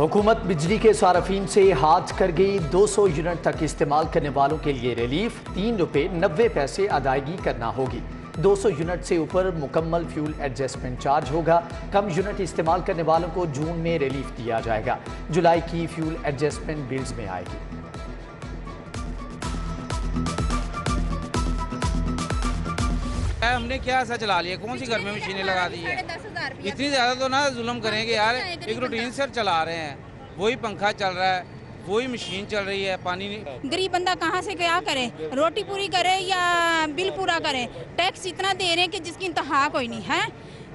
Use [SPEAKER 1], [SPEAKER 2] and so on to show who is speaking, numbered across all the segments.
[SPEAKER 1] हुकूमत बिजली के सार्फिन से हाथ कर गई। 200 यूनिट तक इस्तेमाल करने वालों के लिए रिलीफ, ₹3.90 अदायगी करना होगी। 200 यूनिट से ऊपर मुकम्मल फ्यूल एडजस्टमेंट चार्ज होगा। कम यूनिट इस्तेमाल करने वालों को जून में रिलीफ दिया जाएगा। जुलाई की फ्यूल एडजस्टमेंट बिल्स में आएगी।
[SPEAKER 2] हमने क्या ऐसा चला लिया, कौन सी घर में मशीनें लगा दी है। इतनी ज़्यादा तो ना जुल्म करेंगे यार। एक रूटीन से चला रहे हैं, वही पंखा चल रहा है, वही मशीन चल रही है, पानी नहीं।
[SPEAKER 3] गरीब बंदा कहाँ से क्या करे, रोटी पूरी करे या बिल पूरा करे। टैक्स इतना दे रहे हैं कि जिसकी इंतहा कोई नहीं है।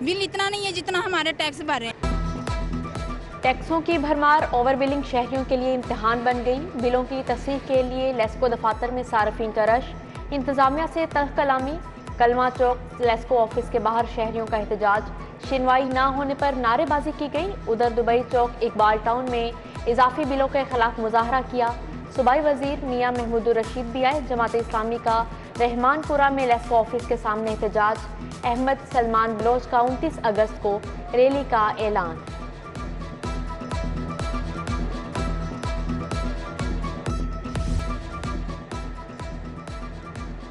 [SPEAKER 3] बिल इतना नहीं है जितना हमारे टैक्स भर रहे हैं।
[SPEAKER 4] टैक्सों की भरमार, ओवर बिलिंग शहरियों के लिए इम्तिहान बन गई। बिलों की तस्दीक के लिए लेस्को दफातर में सार्फिन का रश, इंतजामिया से तल्ख कलामी। कलमा चौक लेस्को ऑफिस के बाहर शहरियों का एहतजाज, शिनवाई ना होने पर नारेबाजी की गई। उधर दुबई चौक इकबाल टाउन में इजाफी बिलों के खिलाफ मुजाहरा किया। सूबाई वजीर मियां महमूदुर रशीद भी आए। जमात इस्लामी का रहमानपुरा में लेस्को ऑफिस के सामने एहतजाज। अहमद सलमान बलोच का 29 अगस्त को रैली का ऐलान।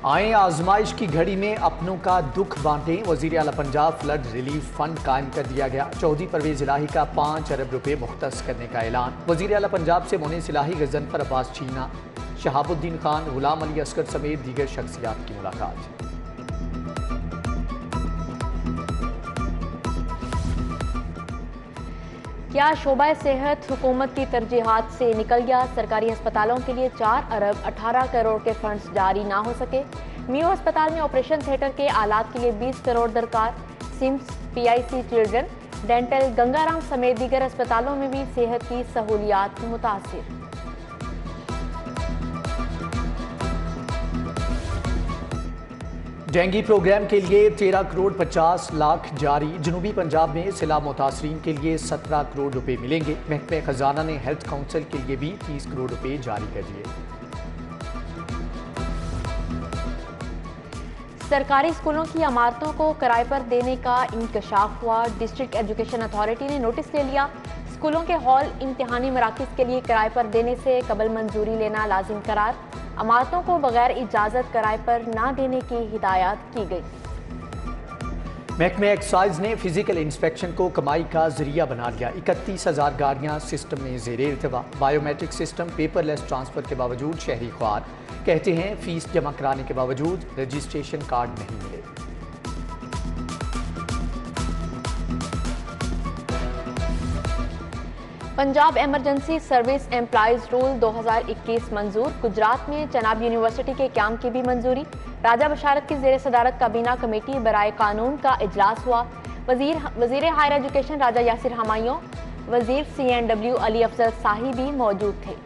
[SPEAKER 1] आए आजमाइश की घड़ी में अपनों का दुख बांटें। वजीर आला पंजाब फ्लड रिलीफ फंड कायम कर दिया गया। चौधरी परवेज इलाही का 5 अरब रुपए मुख्तस करने का ऐलान। वजीर आला पंजाब से मोनिस इलाही, गजनफर अब्बास चीना, शहाबुद्दीन खान, गुलाम अली असगर समेत दीगर शख्सियात की मुलाकात।
[SPEAKER 4] क्या शोबा सेहत हुकूमत की तरजीहात से निकल गया? सरकारी अस्पतालों के लिए 4 अरब 18 करोड़ के फंड्स जारी ना हो सके। मियो अस्पताल में ऑपरेशन थिएटर के आलात के लिए 20 करोड़ दरकार। SIMS, PIC children, dental, Gangaram समेत दीगर अस्पतालों में भी सेहत की सहूलियात मुतासिर।
[SPEAKER 1] डेंगी प्रोग्राम के लिए 13 करोड़ 50 लाख जारी। जनूबी पंजाब में सिला मुतासरीन के लिए 17 करोड़ रुपए मिलेंगे। महकमे खजाना ने हेल्थ काउंसिल के लिए भी 30 करोड़ रुपए जारी कर दिए।
[SPEAKER 4] सरकारी स्कूलों की इमारतों को किराए पर देने का इंकशाफ हुआ। डिस्ट्रिक्ट एजुकेशन अथॉरिटी ने नोटिस ले लिया। स्कूलों के हॉल इम्तिहानी मराकज़ के लिए किराए पर देने से कबल मंजूरी लेना लाजिम करार। इमारतों को बगैर इजाज़त किराए पर ना देने की हिदायत की गई।
[SPEAKER 1] महकमे एक्साइज ने फिजिकल इंस्पेक्शन को कमाई का जरिया बना लिया। 31,000 गाड़ियां सिस्टम में ज़ेरे इल्तवा। बायोमेट्रिक सिस्टम पेपरलेस ट्रांसफर के बावजूद शहरी ख्वार कहते हैं फीस जमा कराने के बावजूद रजिस्ट्रेशन कार्ड नहीं मिले।
[SPEAKER 4] Punjab emergency service employees rule 2021 मंजूर। गुजरात में चनाब यूनिवर्सिटी के क्याम की भी मंजूरी। राजा बशारत की जेर सदारत काबीना कमेटी बराए कानून का इजलास हुआ। वजीर हायर एजुकेशन राजा यासिर हमायूं, वजीर CNW अली अफजल शाही भी मौजूद थे।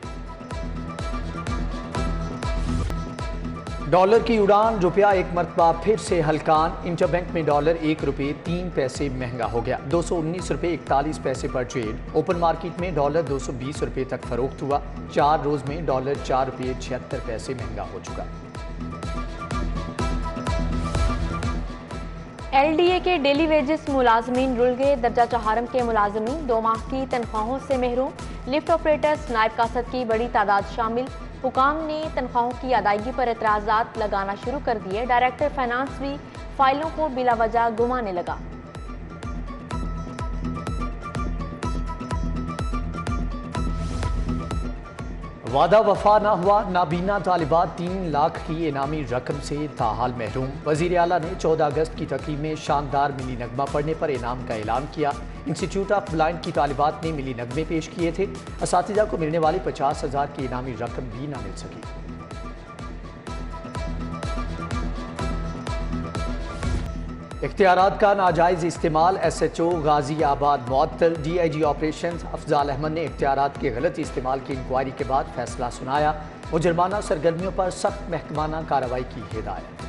[SPEAKER 1] डॉलर की उड़ान, रुपया एक मरतबा फिर से हल्कान। इंटरबैंक में डॉलर 1 रुपये 3 पैसे महंगा हो गया। 219 रुपये 41 पैसे पर ट्रेड। ओपन मार्केट में डॉलर 220 रुपये तक फरोख्त हुआ। 4 रोज में डॉलर 4 रुपये 76 पैसे महंगा हो चुका।
[SPEAKER 4] LDA के डेली वेजेस मुलाजमीन रुल गए। दर्जा चहारम के मुलाजमीन 2 माह की तनख्वाहों से महरूम। लिफ्ट ऑपरेटर्स, नायब कासद की बड़ी तादाद शामिल। हुकाम ने तनख्वाहों की अदायगी पर एतराज़ात लगाना शुरू कर दिए। डायरेक्टर फाइनेंस भी फाइलों को बिला वजह घुमाने लगा।
[SPEAKER 1] वादा वफा ना हुआ। नाबीना तालिबात 3 लाख की इनामी रकम से ताहाल महरूम। वजीर आला ने 14 अगस्त की तकरीब में शानदार मिली नगमा पढ़ने पर इनाम का ऐलान किया। इंस्टीट्यूट ऑफ ब्लाइंड की तालिबात ने मिली नगमे पेश किए थे। असातिज़ा को मिलने वाली 50,000 की इनामी रकम भी ना मिल सकी। इख्तियारात का नाजायज़ इस्तेमाल, SHO गाजियाबाद मुअत्तल। DIG ऑपरेशन अफजाल अहमद ने इख्तियारात के गलत इस्तेमाल की इंक्वायरी के बाद फैसला सुनाया। मुजरमाना सरगर्मियों पर सख्त महकमाना कार्रवाई की हिदायत।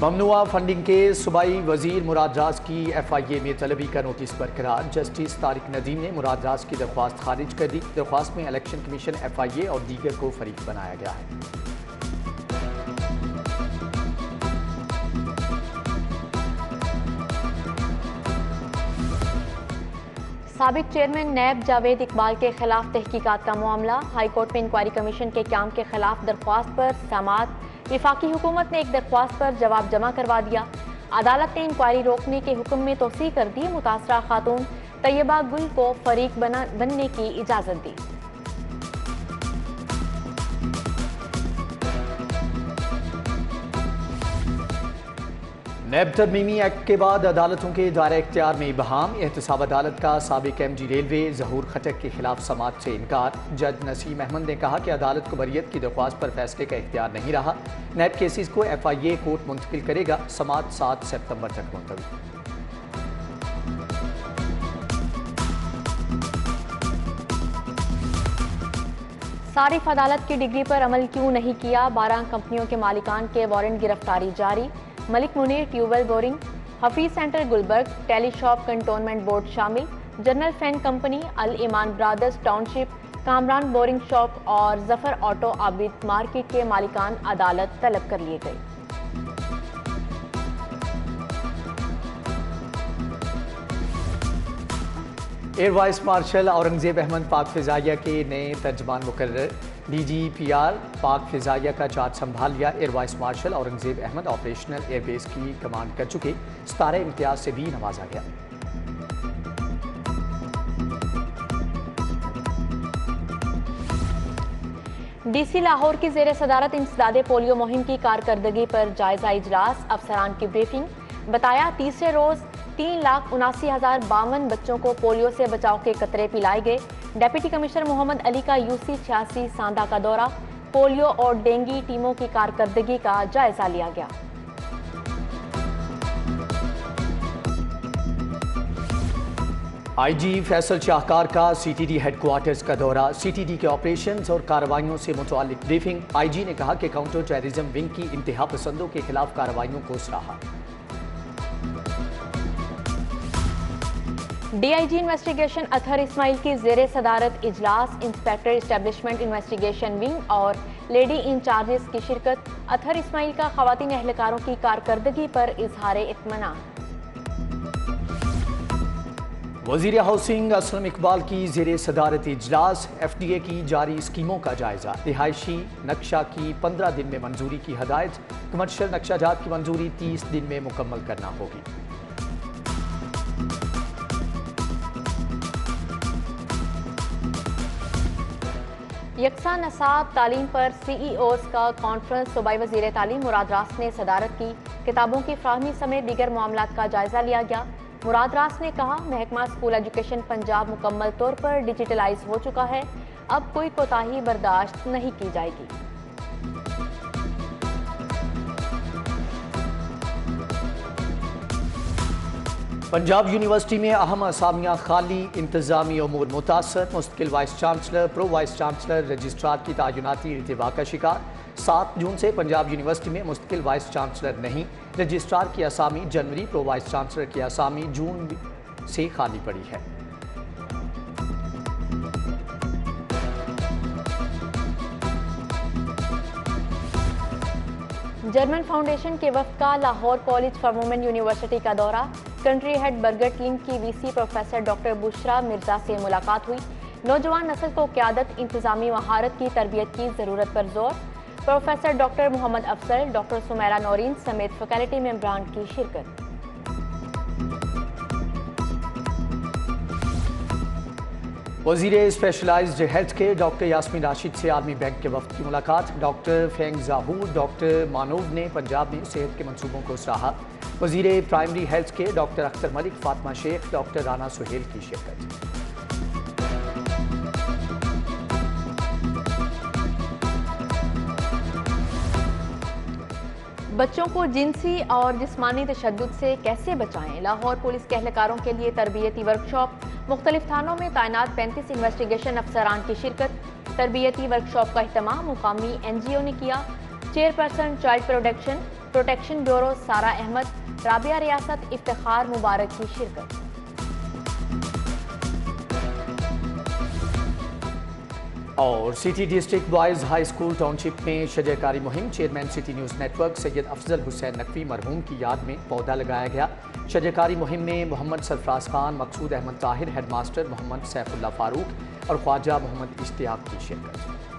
[SPEAKER 1] ममनुआ फंडिंग के सूबाई वजीर मुराद राज की FIA में तलबी का नोटिस बरकरार। जस्टिस तारिक नदीम ने मुराद राज की दरख्वास्त खारिज कर दी। दरख्वास्त में इलेक्शन कमीशन, FIA और दीगर को फरीक बनाया गया है।
[SPEAKER 4] साबिक चेयरमैन नैब जावेद इकबाल के खिलाफ तहकीकात का मामला। हाईकोर्ट में इंक्वायरी कमीशन के क़याम के खिलाफ दरख्वास्त पर समाअत। वफाकी हुकूमत ने एक दरख्वास्त पर जवाब जमा करवा दिया। अदालत ने इंक्वायरी रोकने के हुक्म में तोसी कर दी। मुतासरा खातून तैयबा गुल को फरीक बनने की इजाज़त दी।
[SPEAKER 1] नैब तरमीमी एक्ट के बाद अदालतों के दायरा इख्तियार में इबहाम। एहतसाब अदालत का साबिक MD रेलवे ज़हूर खटक के खिलाफ समाअत से इनकार। जज नसीम अहमद ने कहा कि अदालत को बरियत की दरख्वास्त पर फैसले का इख्तियार नहीं रहा। नैब केसेस को FIA कोर्ट मुंतकिल करेगा। समाअत 7 सितंबर तक मुलतवी।
[SPEAKER 4] सारिफ अदालत की डिग्री पर अमल क्यों नहीं किया? 12 कंपनियों के मालिकान के वारंट गिरफ्तारी जारी। Malik Munir tubewell boring, Hafeez centre Gulberg, Teleshop cantonment board शामिल। General fan company, Al Iman brothers township, Kamran boring shop और जफर ऑटो आबिद मार्केट के मालिकान अदालत तलब कर लिए गए।
[SPEAKER 1] Air vice marshal Aurangzeb Ahmed Pak फ़िज़ाइया के नए तर्जमान मुकर्रर। DGPR पाक फ़िज़ाइया का चार्ज संभाल लिया। Air vice marshal Aurangzeb Ahmed operational airbase की कमांड कर चुके। 17 इम्तियाज से भी नवाजा गया।
[SPEAKER 4] DC लाहौर की ज़ेर सदारत इंसदादे पोलियो मुहिम की कारकर्दगी पर जायजा इजलास। अफसरान की ब्रीफिंग। बताया तीसरे रोज 3,79,052 बच्चों को पोलियो से बचाव के कतरे पिलाए गए। डेप्यूटी कमिश्नर मोहम्मद अली का UC 86 सांदा का दौरा। पोलियो और डेंगू टीमों की कारकर्दगी का जायजा लिया गया।
[SPEAKER 1] IG फैसल शाहकार का CTD हेडक्वार्टर्स का दौरा। CTD के ऑपरेशंस और कार्रवाइयों से मुतालिक ब्रीफिंग। IG ने कहा कि काउंटर टेररिज्म विंग की इंतहा पसंदों के खिलाफ कार्रवाइयों को सराहा।
[SPEAKER 4] DIG इन्वेस्टिगेशन अतहर इस्माइल की ज़ेरे सदारत इजलास। इंस्पेक्टर इस्टेब्लिशमेंट इन्वेस्टिगेशन विंग और लेडी इंचार्जेस की शिरकत। अतहर इस्माइल का खवातीन एहलकारों की कारकर्दगी पर इजहार इत्मीनान।
[SPEAKER 1] वज़ीर हाउसिंग असलम इकबाल की ज़ेरे सदारत इजलास। FDA की जारी स्कीमों का जायजा। रिहायशी नक्शा की 15 दिन में मंजूरी की हदायत। कमर्शियल नक्शाजात की मंजूरी 30 दिन में मुकम्मल करना होगी।
[SPEAKER 4] यकसा नसाब तालीम पर CEOs का कॉन्फ्रेंस। सूबाई वज़ीर तालीम मुराद रास ने सदारत की। किताबों की फ्राहमी समेत दीगर मामलात का जायजा लिया गया। मुराद रास ने कहा महकमा स्कूल एजुकेशन पंजाब मुकम्मल तौर पर डिजिटलाइज हो चुका है। अब कोई कोताही बर्दाश्त नहीं की जाएगी।
[SPEAKER 1] पंजाब यूनिवर्सिटी में अहम असामियाँ खाली। इंतजामी उमूर मुतासर। मुस्तकिल vice chancellor, pro vice chancellor, registrar की तयनाती इर्तिबा का शिकार। 7 जून से पंजाब यूनिवर्सिटी में मुस्तकिल वाइस चांसलर नहीं। रजिस्ट्रार की असामी जनवरी, प्रो वाइस चांसलर की असामी जून से खाली पड़ी है।
[SPEAKER 4] जर्मन फाउंडेशन के वफ्द का Lahore college for women university का दौरा। कंट्री हेड बरगट लिंक की VC professor doctor Bushra Mirza से मुलाकात हुई। नौजवान नस्ल को क़यादत, इंतजामी महारत की तरबियत की ज़रूरत पर जोर। Professor doctor Mohammad Afzal, doctor Sumera Naureen समेत फैकल्टी मेंबरान की शिरकत।
[SPEAKER 1] वज़ीर specialised health care doctor Yasmin Rashid से आलमी बैंक के वफ्द की मुलाकात। डॉक्टर फेंग ज़ाहूर, डॉक्टर मानूव ने पंजाब में सेहत के मंसूबों को सराहा। वज़ीर primary health care doctor Akhtar Malik, Fatima Sheikh, doctor Rana Suhail की शिरकत।
[SPEAKER 4] बच्चों को जिनसी और जिस्मानी तशद्दुद से कैसे बचाएं? लाहौर पुलिस के एहलकारों के लिए तरबियती वर्कशॉप। मुख्तलिफ थानों में तैनात 35 इन्वेस्टिगेशन अफसरान की शिरकत। तरबियती वर्कशॉप का इह्तमाम मुकामी NGO ने किया। चेयरपर्सन चाइल्ड प्रोटेक्शन ब्यूरो सारा अहमद, राबिया रियासत इफ्तिखार मुबारक की शिरकत।
[SPEAKER 1] और city district boys high school township में शजरकारी मुहिम, chairman city news network Syed Afzal Hussain Naqvi मरहूम की याद में पौधा लगाया गया। शजरकारी मुहिम में मोहम्मद सरफराज खान, मकसूद अहमद ताहिर, हेडमास्टर मोहम्मद सैफुल्लाह फारूक और ख्वाजा मोहम्मद इश्तियाक की शिरकत।